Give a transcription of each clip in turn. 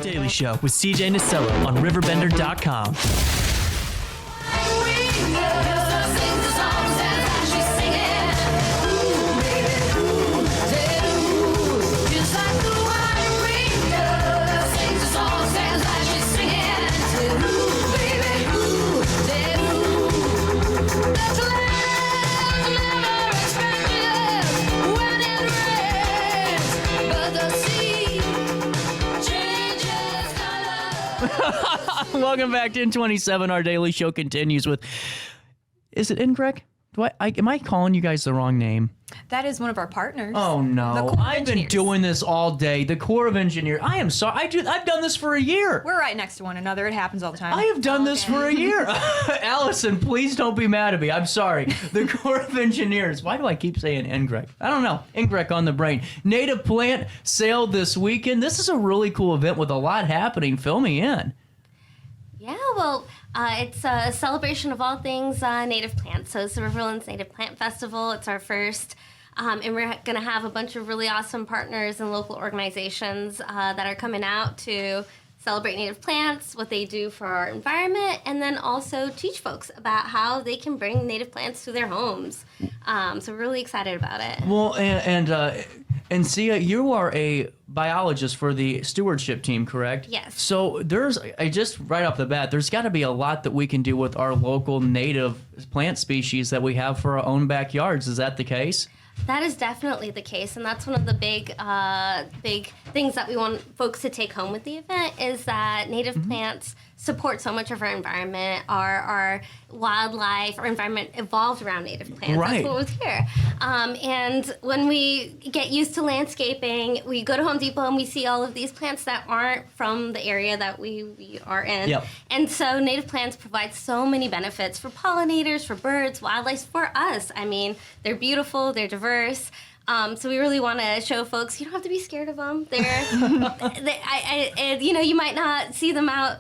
Daily Show with CJ Nasello on RiverBender.com. Welcome back to N27. Our daily show continues with, is it incorrect? Am I calling you guys the wrong name? That is one of our partners. Oh no! I've been doing this all day. The Corps of Engineers. I am sorry. I've done this for a year. We're right next to one another. It happens all the time. I have done this for a year. Allison, please don't be mad at me. I'm sorry. The Corps of Engineers. Why do I keep saying incorrect? I don't know. Incorrect on the brain. Native Plant Sale this weekend. This is a really cool event with a lot happening. Fill me in. Yeah, well, it's a celebration of all things native plants. So it's the Riverlands Native Plant Festival. It's our first, and we're going to have a bunch of really awesome partners and local organizations that are coming out to celebrate native plants, what they do for our environment, and then also teach folks about how they can bring native plants to their homes. So we're really excited about it. Well, and Insiya, you are a biologist for the stewardship team, correct? Yes. So just right off the bat, there's got to be a lot that we can do with our local native plant species that we have for our own backyards. Is that the case? That is definitely the case, and that's one of the big things that we want folks to take home with the event is that native plants support so much of our environment. Our wildlife, our environment evolved around native plants. Right. That's what was here. And when we get used to landscaping, we go to Home Depot and we see all of these plants that aren't from the area that we are in. Yep. And so native plants provide so many benefits for pollinators, for birds, wildlife, for us. I mean, they're beautiful, they're diverse. So we really want to show folks you don't have to be scared of them. You might not see them out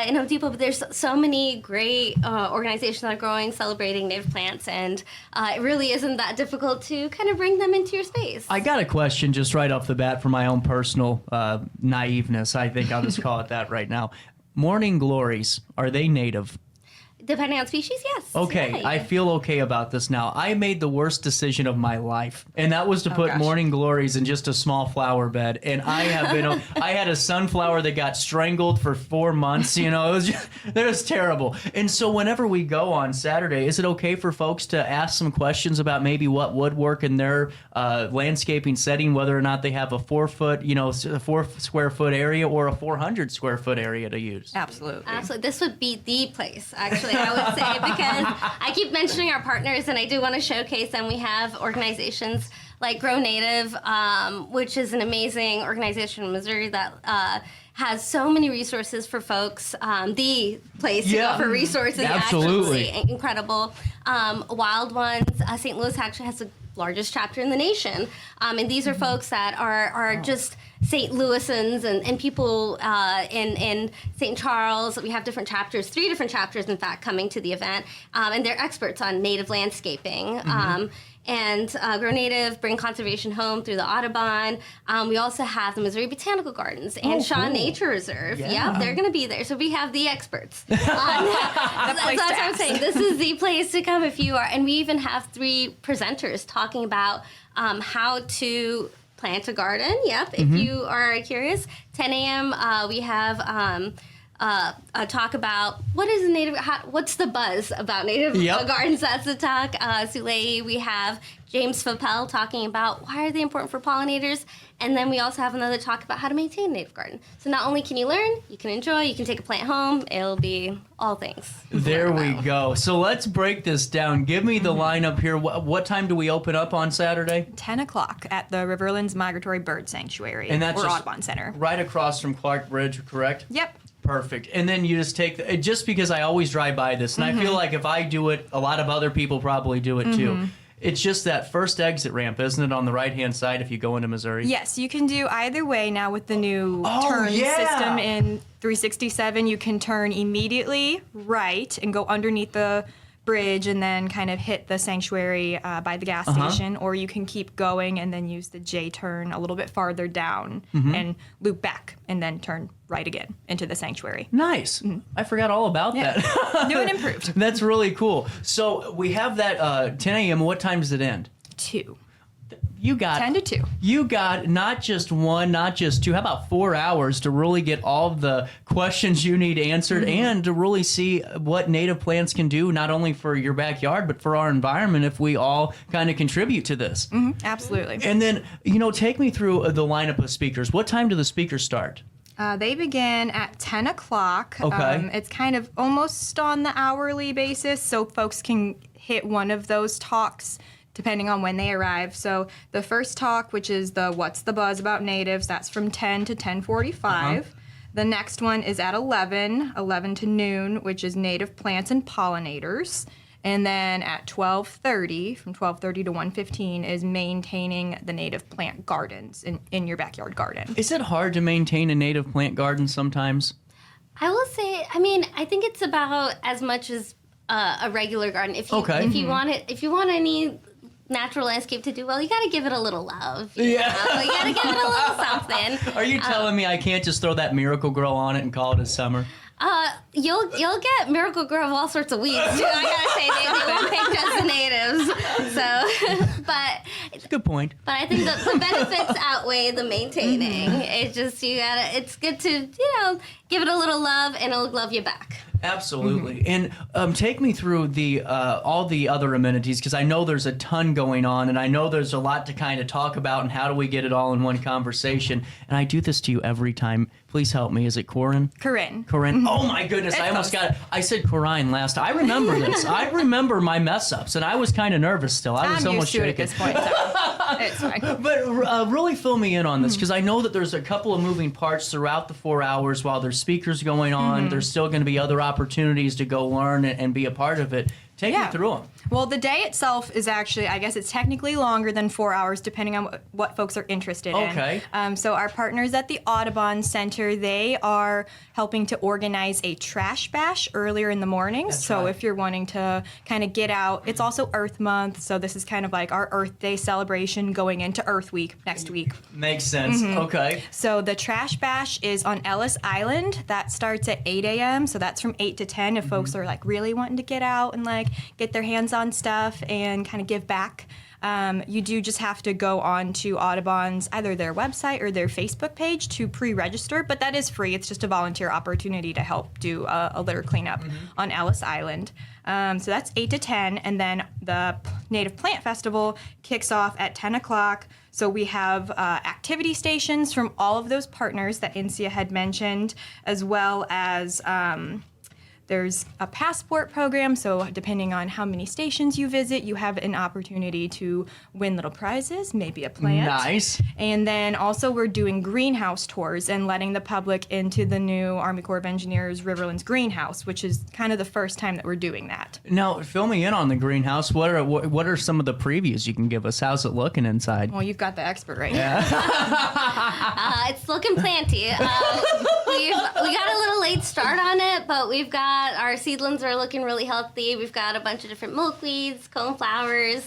in Home Depot, but there's so many great organizations that are growing, celebrating native plants, and it really isn't that difficult to kind of bring them into your space. I got a question just right off the bat for my own personal naiveness. I think I'll just call it that right now. Morning glories, are they native? Depending on species, yes. Okay, yeah. I feel okay about this now. I made the worst decision of my life, and that was to put morning glories in just a small flower bed. And I had a sunflower that got strangled for 4 months. It was terrible. And so whenever we go on Saturday, is it okay for folks to ask some questions about maybe what would work in their landscaping setting, whether or not they have a 4 square foot area or a 400 square foot area to use? Absolutely. This would be the place, actually. I would say, because I keep mentioning our partners, and I do want to showcase them. We have organizations like Grow Native, which is an amazing organization in Missouri that has so many resources for folks. The place to go for resources. Absolutely. Actually incredible. Wild Ones. St. Louis actually has the largest chapter in the nation. And these are folks that are just St. Louisans and people in St. Charles. We have different chapters, 3 different chapters, in fact, coming to the event. And they're experts on native landscaping. And Grow Native, bring conservation home through the Audubon. We also have the Missouri Botanical Gardens and Shaw Nature Reserve. Yeah. Yep, they're going to be there. So we have the experts. That's what I'm saying. This is the place to come if you are. And we even have 3 presenters talking about how to plant a garden. Yep, if you are curious. 10 a.m. We have a talk about what's the buzz about native gardens. That's the talk. Sulei, we have James Fapel talking about why are they important for pollinators, and then we also have another talk about how to maintain a native garden. So not only can you learn, you can enjoy, you can take a plant home. It'll be all things. There we go. So let's break this down. Give me the lineup here. What time do we open up on Saturday? 10 o'clock at the Riverlands Migratory Bird Sanctuary, and that's or Audubon Center. Right across from Clark Bridge, correct? Yep. Perfect. And then you just take, just because I always drive by this, and I feel like if I do it, a lot of other people probably do it too. It's just that first exit ramp, isn't it, on the right-hand side if you go into Missouri? Yes, you can do either way now with the new turn system in 367. You can turn immediately right and go underneath the bridge and then kind of hit the sanctuary by the gas station, or you can keep going and then use the J turn a little bit farther down and loop back and then turn right again into the sanctuary. Nice. I forgot all about that. New and improved. That's really cool. So we have that 10 a.m. What time does it end? 2. You got 10 to 2. You got not just 1, not just 2. How about 4 hours to really get all of the questions you need answered and to really see what native plants can do, not only for your backyard, but for our environment if we all kind of contribute to this. Absolutely. And then, take me through the lineup of speakers. What time do the speakers start? They begin at 10 o'clock. Okay. It's kind of almost on the hourly basis, so folks can hit one of those talks depending on when they arrive. So the first talk, which is the What's the Buzz About Natives, that's from 10 to 10:45. The next one is at 11 to noon, which is Native Plants and Pollinators. And then at 12:30, from 12:30 to 1:15, is maintaining the native plant gardens in your backyard garden. Is it hard to maintain a native plant garden sometimes? I will say, I think it's about as much as a regular garden. If you if you want any natural landscape to do well, you got to give it a little love. You got to give it a little something. Are you telling me I can't just throw that Miracle Grow on it and call it a summer? You'll get Miracle Grow of all sorts of weeds too. I gotta say they won't pick just the natives. So, but It's a good point. But I think the benefits outweigh the maintaining. It's just it's good to give it a little love and it'll love you back. Absolutely. And take me through the all the other amenities, because I know there's a ton going on, and I know there's a lot to kind of talk about, and how do we get it all in one conversation? And I do this to you every time. Please help me. Is it Corrinne? Corrinne. Corrinne. Oh my goodness! I almost got it. I said Corrine last. I remember this. I remember my mess ups, and I was kind of nervous still. I was almost used to shaking. it at this point. So it's fine. But really fill me in on this, because I know that there's a couple of moving parts throughout the 4 hours while there's speakers going on. There's still going to be other opportunities to go learn and be a part of it. Take me through them. Well, the day itself is actually, I guess it's technically longer than 4 hours, depending on what folks are interested in. Okay. So our partners at the Audubon Center, they are helping to organize a trash bash earlier in the morning. That's so right. if you're wanting to kind of get out, it's also Earth Month, so this is kind of like our Earth Day celebration going into Earth Week next week. Makes sense. Okay. So the trash bash is on Ellis Island. That starts at 8 a.m., so that's from 8 to 10 if folks are like really wanting to get out and like get their hands on stuff and kind of give back. You do just have to go on to Audubon's, either their website or their Facebook page to pre-register, but that is free. It's just a volunteer opportunity to help do a litter cleanup on Ellis Island. So that's 8 to 10, and then the Native Plant Festival kicks off at 10 o'clock. So we have activity stations from all of those partners that Insiya had mentioned, as well as there's a passport program, so depending on how many stations you visit, you have an opportunity to win little prizes, maybe a plant. Nice. And then also we're doing greenhouse tours and letting the public into the new Army Corps of Engineers Riverlands greenhouse, which is kind of the first time that we're doing that. Now, fill me in on the greenhouse. What are some of the previews you can give us? How's it looking inside? Well, you've got the expert right here. It's looking planty. We got a little late start on it, but we've got our seedlings are looking really healthy. We've got a bunch of different milkweeds, coneflowers,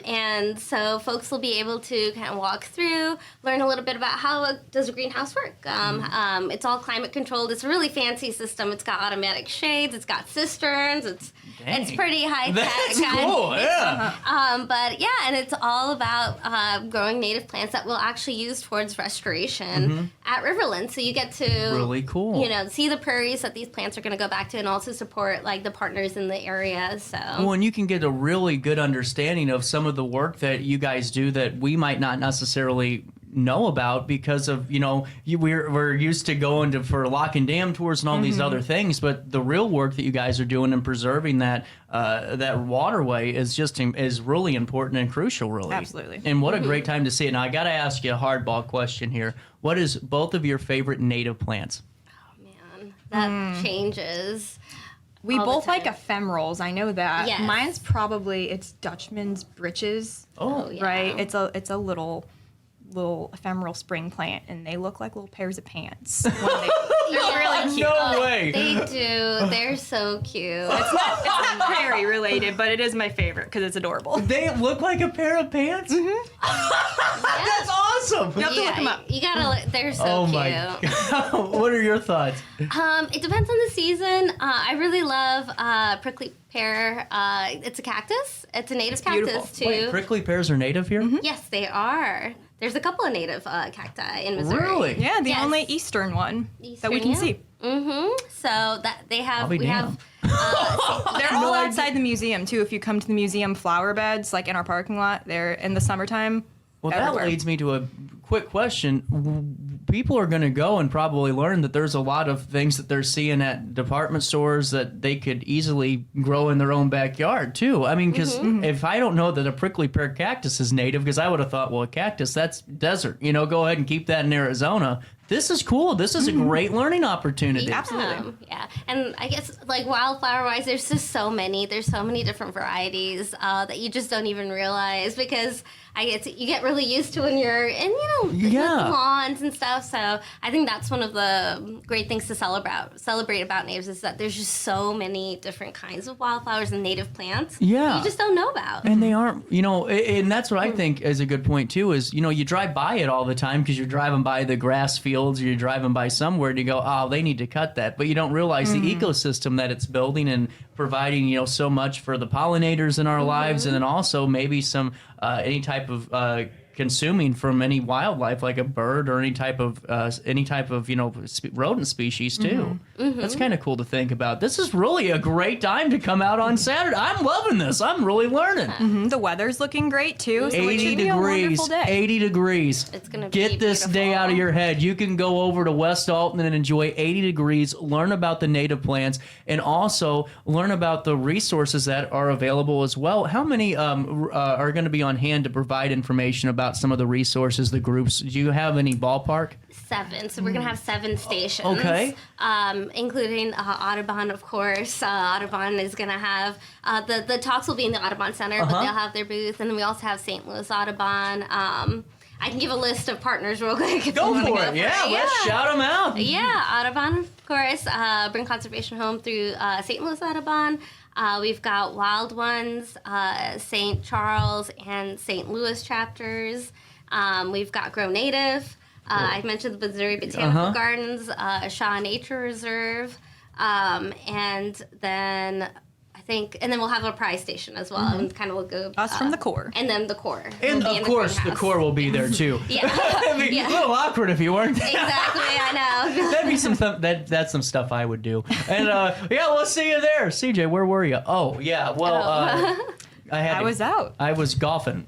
and so folks will be able to kind of walk through, learn a little bit about how does a greenhouse work. It's all climate controlled. It's a really fancy system. It's got automatic shades. It's got cisterns. It's pretty high tech. That's cool. Yeah. But yeah, and it's all about growing native plants that we'll actually use towards restoration at Riverlands. So you get to Really cool. see the prairies that these plants are going to go back to, and also support like the partners in the area. So Well, and you can get a really good understanding of some of the work that you guys do that we might not necessarily know about, because of we're used to going for lock and dam tours and all these other things, but the real work that you guys are doing in preserving that waterway is really important and crucial, really. Absolutely. And what a great time to see it. Now I got to ask you a hardball question here. What is both of your favorite native plants? that changes. We all the both like time. ephemerals. I know that. Yes. Mine's probably it's Dutchman's breeches. Oh, yeah. Right. It's a little ephemeral spring plant, and they look like little pairs of pants. When they, really cute. No way. They do. They're so cute. It's not prairie related, but it is my favorite because it's adorable. They look like a pair of pants? That's awesome. You have to look them up. You gotta look. They're so Oh cute. my God. What are your thoughts? It depends on the season. I really love prickly pear. It's a cactus. It's a native beautiful. cactus too. Wait, prickly pears are native here? Yes, they are. There's a couple of native cacti in Missouri. Really? Yeah, the Yes. only eastern one that we Eastern, can yeah. see. So that they have. I'll be We damned. have. They're all outside the museum too. If you come to the museum flower beds, like in our parking lot, they're in the summertime. Well, everywhere. that leads me to a quick question. People are going to go and probably learn that there's a lot of things that they're seeing at department stores that they could easily grow in their own backyard, too. I mean, because if I don't know that a prickly pear cactus is native, because I would have thought, well, a cactus, that's desert. You know, go ahead and keep that in Arizona. This is cool. This is a great learning opportunity. Absolutely. Yeah, and I guess like wildflower-wise, there's just so many. There's so many different varieties that you just don't even realize because you get really used to when you're in with the lawns and stuff. So I think that's one of the great things to celebrate about natives is that there's just so many different kinds of wildflowers and native plants. Yeah. that you just don't know about. And they aren't, and that's what I think is a good point too is, you drive by it all the time because you're driving by the grass fields or you're driving by somewhere and you go, oh, they need to cut that. But you don't realize the ecosystem that it's building and providing, so much for the pollinators in our lives. And then also maybe some, any type of, consuming from any wildlife like a bird or any type of rodent species too. That's kind of cool to think about. This is really a great time to come out on Saturday. I'm loving this. I'm really learning. The weather's looking great too. So 80 it should be a degrees. wonderful day. 80 degrees. It's gonna be Get this day beautiful. out of your head. You can go over to West Alton and enjoy 80 degrees, learn about the native plants, and also learn about the resources that are available as well. How many are going to be on hand to provide information about some of the resources, the groups? Do you have any ballpark? 7. So we're going to have 7 stations. Okay. Including Audubon, of course. Audubon is going to have, the talks will be in the Audubon Center, but they'll have their booth. And then we also have St. Louis Audubon. I can give a list of partners real quick. If Go you wanna for it. Yeah, let's shout them out. Yeah, Audubon, of course. Bring conservation home through St. Louis Audubon. We've got Wild Ones, St. Charles, and St. Louis chapters. We've got Grow Native. I mentioned the Missouri Botanical Gardens, Shaw Nature Reserve, and then and then we'll have a prize station as well, and kind of we'll go Us from the core. and then the core, And will be in of course, the greenhouse. core will be there too. Yeah, It'd be a little awkward if you weren't. exactly. I know. That'd be that's some stuff I would do. And we'll see you there. CJ, where were you? Oh yeah, well I was out. I was golfing.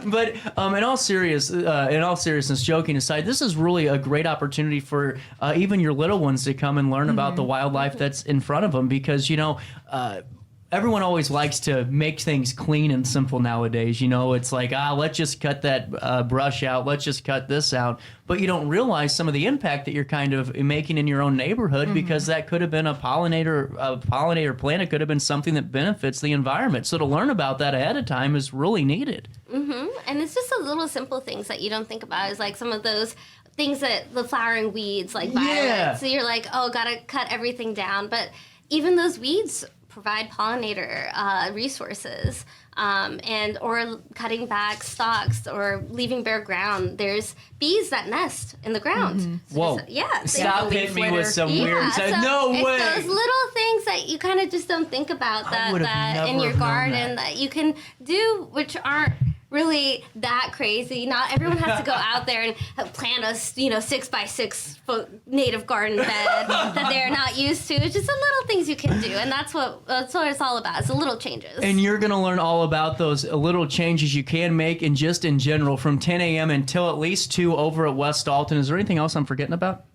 But in all seriousness, joking aside, this is really a great opportunity for even your little ones to come and learn about the wildlife that's in front of them because everyone always likes to make things clean and simple nowadays. It's like, let's just cut that brush out. Let's just cut this out. But you don't realize some of the impact that you're kind of making in your own neighborhood because that could have been a pollinator plant. It could have been something that benefits the environment. So to learn about that ahead of time is really needed. And it's just the little simple things that you don't think about is like some of those things that the flowering weeds like violets. So you're like, oh, gotta cut everything down. But even those weeds provide pollinator resources, or cutting back stalks or leaving bare ground. There's bees that nest in the ground. Whoa. Yeah. Stop hitting me with some weird so no it's way. those little things that you kind of just don't think about I would've that in never your known garden that. that you can do, which aren't really that crazy. Not everyone has to go out there and plant a 6x6 foot native garden bed that they're not used to. It's just the little things you can do, and that's what it's all about. It's the little changes. And you're going to learn all about those little changes you can make and just in general from 10 a.m. until at least 2 over at West Alton. Is there anything else I'm forgetting about?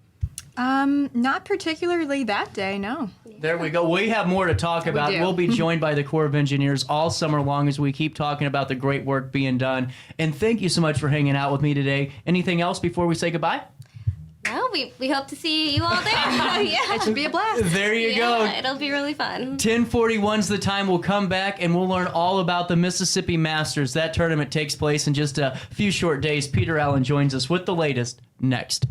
Not particularly that day, no. There we go. We have more to talk about. do. We'll be joined by the Corps of Engineers all summer long as we keep talking about the great work being done. And thank you so much for hanging out with me today. Anything else before we say goodbye? No, we hope to see you all there. Yeah. It should be a blast. There you Yeah, go. it'll be really fun. 10:41's the time. We'll come back and we'll learn all about the Mississippi Masters. That tournament takes place in just a few short days. Peter Allen joins us with the latest next.